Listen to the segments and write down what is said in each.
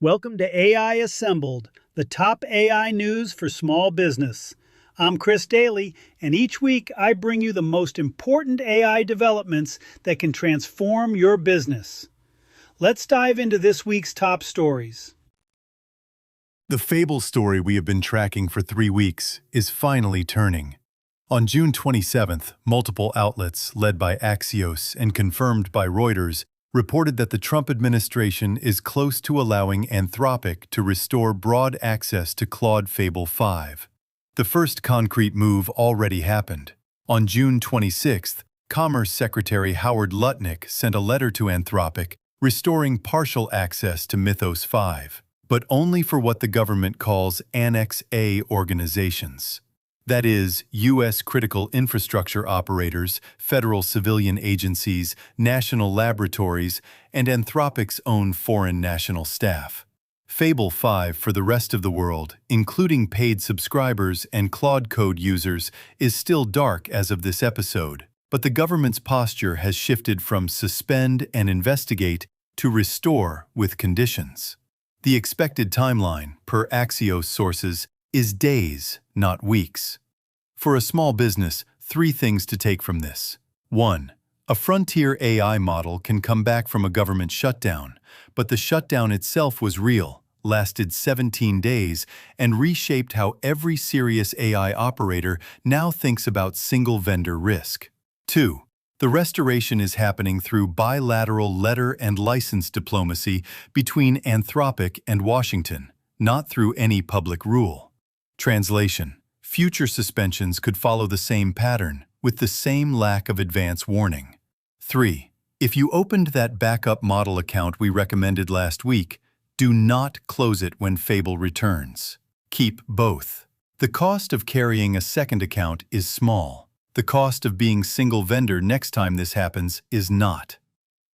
Welcome to AI Assembled, the top AI news for small business. I'm Chris Doelle, and each week I bring you the most important AI developments that can transform your business. Let's dive into this week's top stories. The Fable story we have been tracking for 3 weeks is finally turning. On June 27th, multiple outlets, led by Axios and confirmed by Reuters, reported that the Trump administration is close to allowing Anthropic to restore broad access to Claude Fable 5. The first concrete move already happened. On June 26th, Commerce Secretary Howard Lutnick sent a letter to Anthropic restoring partial access to Mythos 5, but only for what the government calls Annex A organizations. That is, U.S. critical infrastructure operators, federal civilian agencies, national laboratories, and Anthropic's own foreign national staff. Fable 5 for the rest of the world, including paid subscribers and Claude Code users, is still dark as of this episode, but the government's posture has shifted from suspend and investigate to restore with conditions. The expected timeline, per Axios sources, is days, not weeks. For a small business, 3 things to take from this. 1. A frontier AI model can come back from a government shutdown, but the shutdown itself was real, lasted 17 days, and reshaped how every serious AI operator now thinks about single-vendor risk. 2. The restoration is happening through bilateral letter and license diplomacy between Anthropic and Washington, not through any public rule. Translation: future suspensions could follow the same pattern, with the same lack of advance warning. 3. If you opened that backup model account we recommended last week, do not close it when Fable returns. Keep both. The cost of carrying a second account is small. The cost of being single vendor next time this happens is not.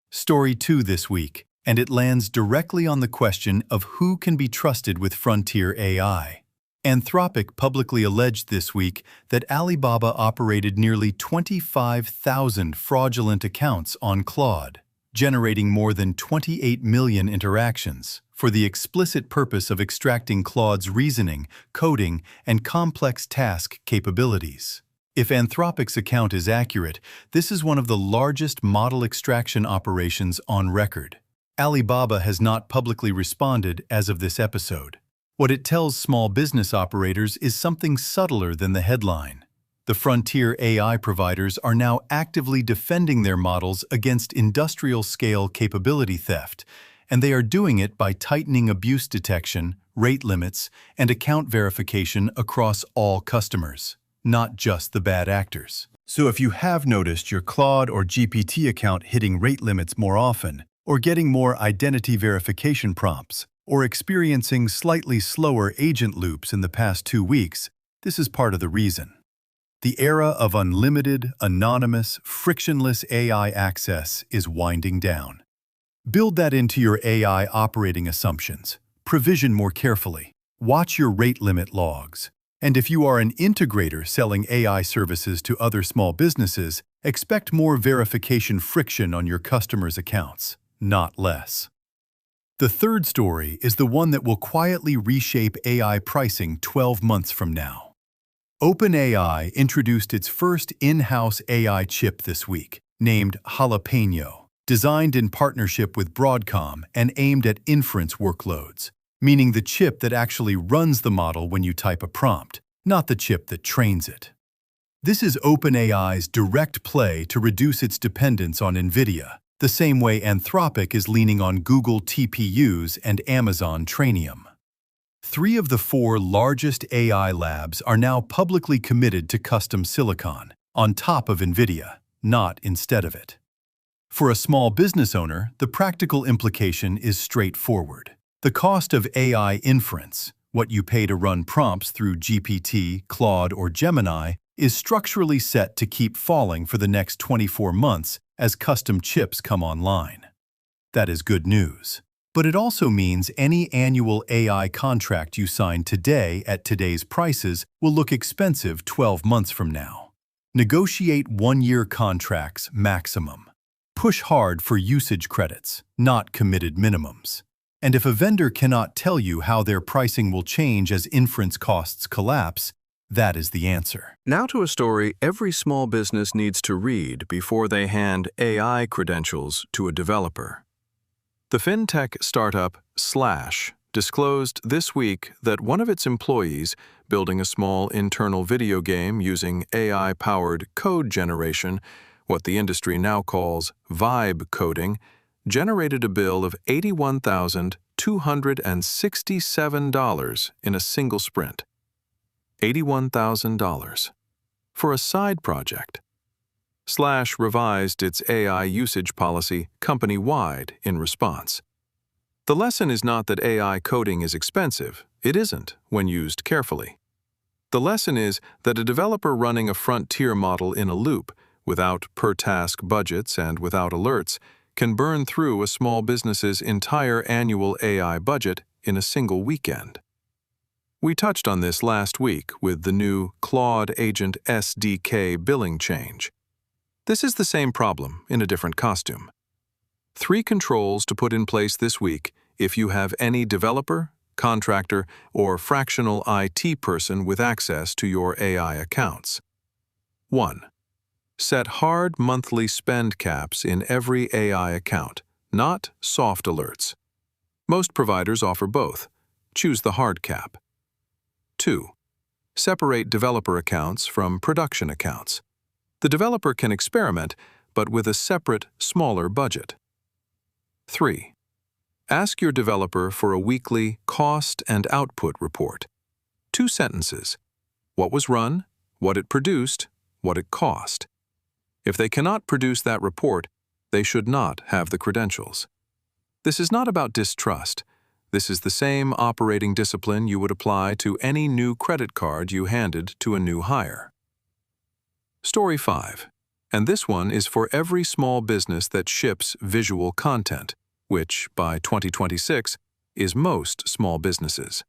Story 2 this week, and it lands directly on the question of who can be trusted with frontier AI. Anthropic publicly alleged this week that Alibaba operated nearly 25,000 fraudulent accounts on Claude, generating more than 28 million interactions, for the explicit purpose of extracting Claude's reasoning, coding, and complex task capabilities. If Anthropic's account is accurate, this is one of the largest model extraction operations on record. Alibaba has not publicly responded as of this episode. What it tells small business operators is something subtler than the headline. The frontier AI providers are now actively defending their models against industrial-scale capability theft, and they are doing it by tightening abuse detection, rate limits, and account verification across all customers, not just the bad actors. So if you have noticed your Claude or GPT account hitting rate limits more often, or getting more identity verification prompts, or experiencing slightly slower agent loops in the past 2 weeks, this is part of the reason. The era of unlimited, anonymous, frictionless AI access is winding down. Build that into your AI operating assumptions. Provision more carefully. Watch your rate limit logs. And if you are an integrator selling AI services to other small businesses, expect more verification friction on your customers' accounts, not less. The third story is the one that will quietly reshape AI pricing 12 months from now. OpenAI introduced its first in-house AI chip this week, named Jalapeno, designed in partnership with Broadcom and aimed at inference workloads, meaning the chip that actually runs the model when you type a prompt, not the chip that trains it. This is OpenAI's direct play to reduce its dependence on NVIDIA, the same way Anthropic is leaning on Google TPUs and Amazon Trainium. 3 of the 4 largest AI labs are now publicly committed to custom silicon, on top of NVIDIA, not instead of it. For a small business owner, the practical implication is straightforward. The cost of AI inference, what you pay to run prompts through GPT, Claude, or Gemini, is structurally set to keep falling for the next 24 months as custom chips come online. That is good news. But it also means any annual AI contract you sign today at today's prices will look expensive 12 months from now. Negotiate 1-year contracts maximum. Push hard for usage credits, not committed minimums. And if a vendor cannot tell you how their pricing will change as inference costs collapse, that is the answer. Now to a story every small business needs to read before they hand AI credentials to a developer. The fintech startup Slash disclosed this week that one of its employees, building a small internal video game using AI-powered code generation, what the industry now calls vibe coding, generated a bill of $81,267 in a single sprint. $81,000 for a side project. Slash revised its AI usage policy company-wide in response. The lesson is not that AI coding is expensive. It isn't when used carefully. The lesson is that a developer running a frontier model in a loop, without per-task budgets and without alerts, can burn through a small business's entire annual AI budget in a single weekend. We touched on this last week with the new Claude Agent SDK billing change. This is the same problem in a different costume. 3 controls to put in place this week if you have any developer, contractor, or fractional IT person with access to your AI accounts. 1. Set hard monthly spend caps in every AI account, not soft alerts. Most providers offer both. Choose the hard cap. 2. Separate developer accounts from production accounts. The developer can experiment, but with a separate, smaller budget. 3. Ask your developer for a weekly cost and output report. 2 sentences. What was run, what it produced, what it cost. If they cannot produce that report, they should not have the credentials. This is not about distrust. This is the same operating discipline you would apply to any new credit card you handed to a new hire. Story 5. And this one is for every small business that ships visual content, which, by 2026, is most small businesses.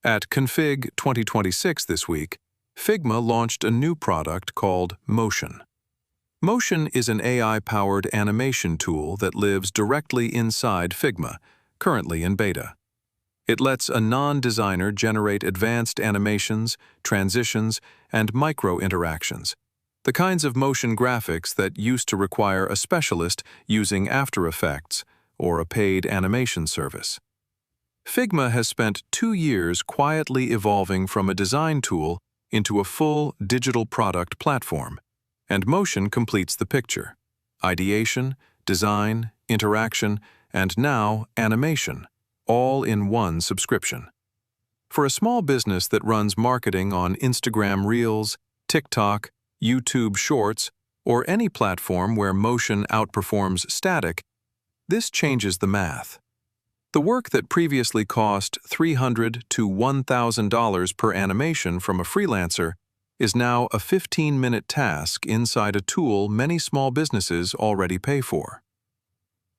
At Config 2026 this week, Figma launched a new product called Motion. Motion is an AI-powered animation tool that lives directly inside Figma, currently in beta. It lets a non-designer generate advanced animations, transitions, and micro-interactions, the kinds of motion graphics that used to require a specialist using After Effects or a paid animation service. Figma has spent 2 years quietly evolving from a design tool into a full digital product platform, and Motion completes the picture. Ideation, design, interaction, and now animation, all in one subscription. For a small business that runs marketing on Instagram Reels, TikTok, YouTube Shorts, or any platform where motion outperforms static, this changes the math. The work that previously cost $300 to $1,000 per animation from a freelancer is now a 15-minute task inside a tool many small businesses already pay for.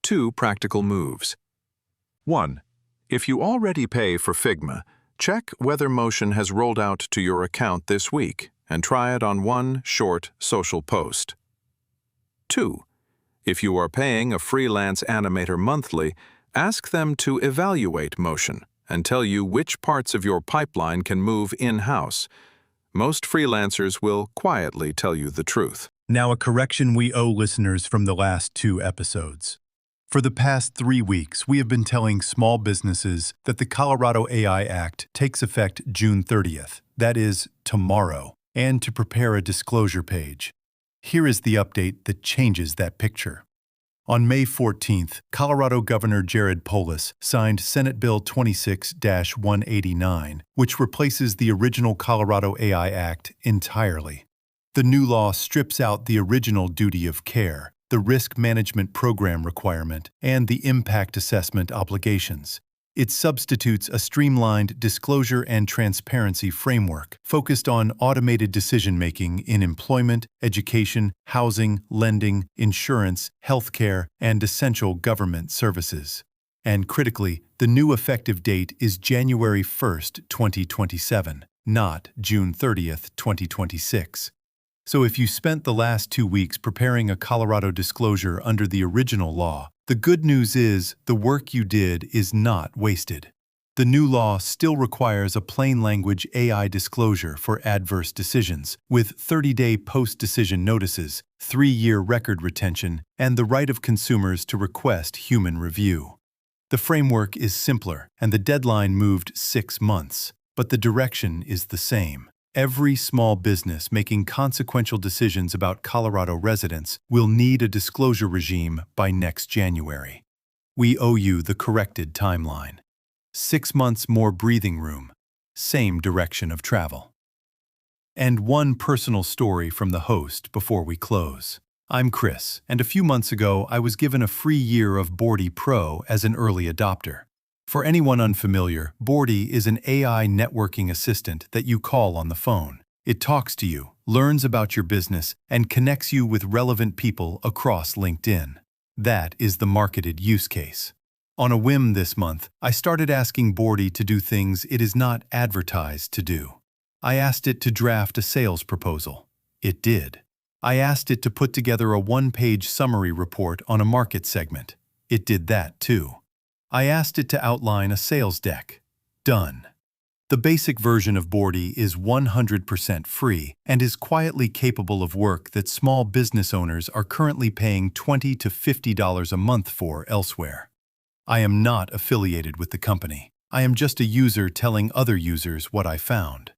2 practical moves. 1. If you already pay for Figma, check whether Motion has rolled out to your account this week and try it on one short social post. 2. If you are paying a freelance animator monthly, ask them to evaluate Motion and tell you which parts of your pipeline can move in-house. Most freelancers will quietly tell you the truth. Now a correction we owe listeners from the last 2 episodes. For the past 3 weeks, we have been telling small businesses that the Colorado AI Act takes effect June 30th, that is, tomorrow, and to prepare a disclosure page. Here is the update that changes that picture. On May 14th, Colorado Governor Jared Polis signed Senate Bill 26-189, which replaces the original Colorado AI Act entirely. The new law strips out the original duty of care, the risk management program requirement, and the impact assessment obligations. It substitutes a streamlined disclosure and transparency framework focused on automated decision-making in employment, education, housing, lending, insurance, healthcare, and essential government services. And critically, the new effective date is January 1st, 2027, not June 30th, 2026. So if you spent the last 2 weeks preparing a Colorado disclosure under the original law, The good news is the work you did is not wasted. The new law still requires a plain language AI disclosure for adverse decisions, with 30-day post-decision notices, 3-year record retention, and the right of consumers to request human review. The framework is simpler, and the deadline moved 6 months, but the direction is the same. Every small business making consequential decisions about Colorado residents will need a disclosure regime by next January. We owe you the corrected timeline. 6 months more breathing room, same direction of travel. And one personal story from the host before we close. I'm Chris, and a few months ago I was given a free year of Bordy Pro as an early adopter. For anyone unfamiliar, Bordy is an AI networking assistant that you call on the phone. It talks to you, learns about your business, and connects you with relevant people across LinkedIn. That is the marketed use case. On a whim this month, I started asking Bordy to do things it is not advertised to do. I asked it to draft a sales proposal. It did. I asked it to put together a 1-page summary report on a market segment. It did that too. I asked it to outline a sales deck. Done. The basic version of Bordy is 100% free and is quietly capable of work that small business owners are currently paying $20 to $50 a month for elsewhere. I am not affiliated with the company. I am just a user telling other users what I found.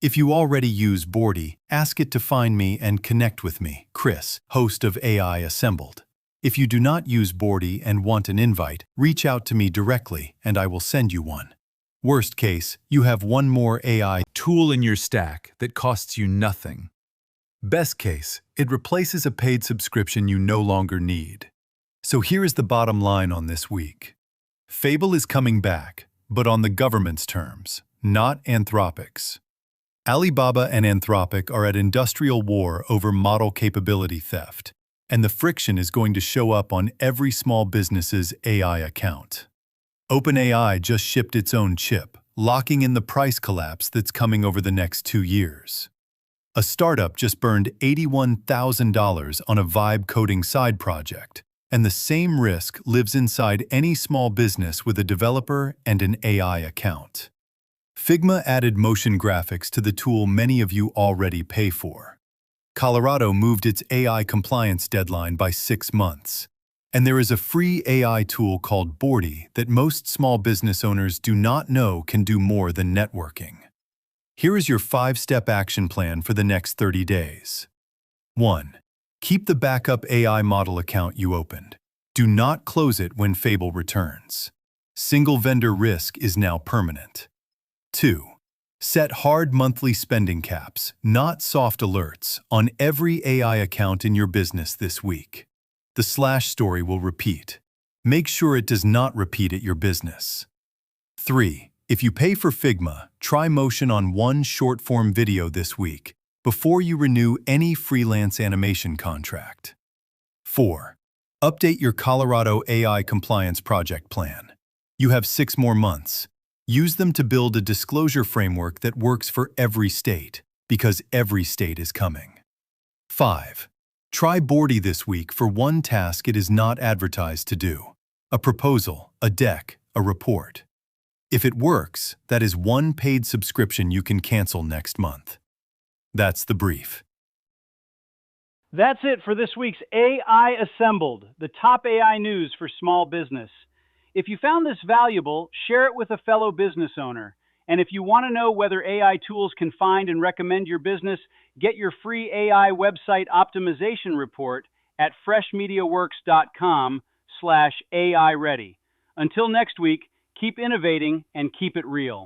If you already use Bordy, ask it to find me and connect with me, Chris, host of AI Assembled. If you do not use Bordy and want an invite, reach out to me directly and I will send you one. Worst case, you have one more AI tool in your stack that costs you nothing. Best case, it replaces a paid subscription you no longer need. So here is the bottom line on this week. Fable is coming back, but on the government's terms, not Anthropic's. Alibaba and Anthropic are at industrial war over model capability theft, and the friction is going to show up on every small business's AI account. OpenAI just shipped its own chip, locking in the price collapse that's coming over the next 2 years. A startup just burned $81,000 on a vibe coding side project, and the same risk lives inside any small business with a developer and an AI account. Figma added motion graphics to the tool many of you already pay for. Colorado moved its AI compliance deadline by 6 months. And there is a free AI tool called Bordy that most small business owners do not know can do more than networking. Here is your 5-step action plan for the next 30 days. 1. Keep the backup AI model account you opened. Do not close it when Fable returns. Single vendor risk is now permanent. 2. Set hard monthly spending caps, not soft alerts, on every AI account in your business this week. The slash story will repeat. Make sure it does not repeat at your business. 3. If you pay for Figma, try motion on one short-form video this week before you renew any freelance animation contract. 4. Update your Colorado AI compliance project plan. You have 6 more months. Use them to build a disclosure framework that works for every state, because every state is coming. 5. Try Bordy this week for one task it is not advertised to do. A proposal, a deck, a report. If it works, that is one paid subscription you can cancel next month. That's the brief. That's it for this week's AI Assembled, the top AI news for small business. If you found this valuable, share it with a fellow business owner. And if you want to know whether AI tools can find and recommend your business, get your free AI website optimization report at freshmediaworks.com/AI ready. Until next week, keep innovating and keep it real.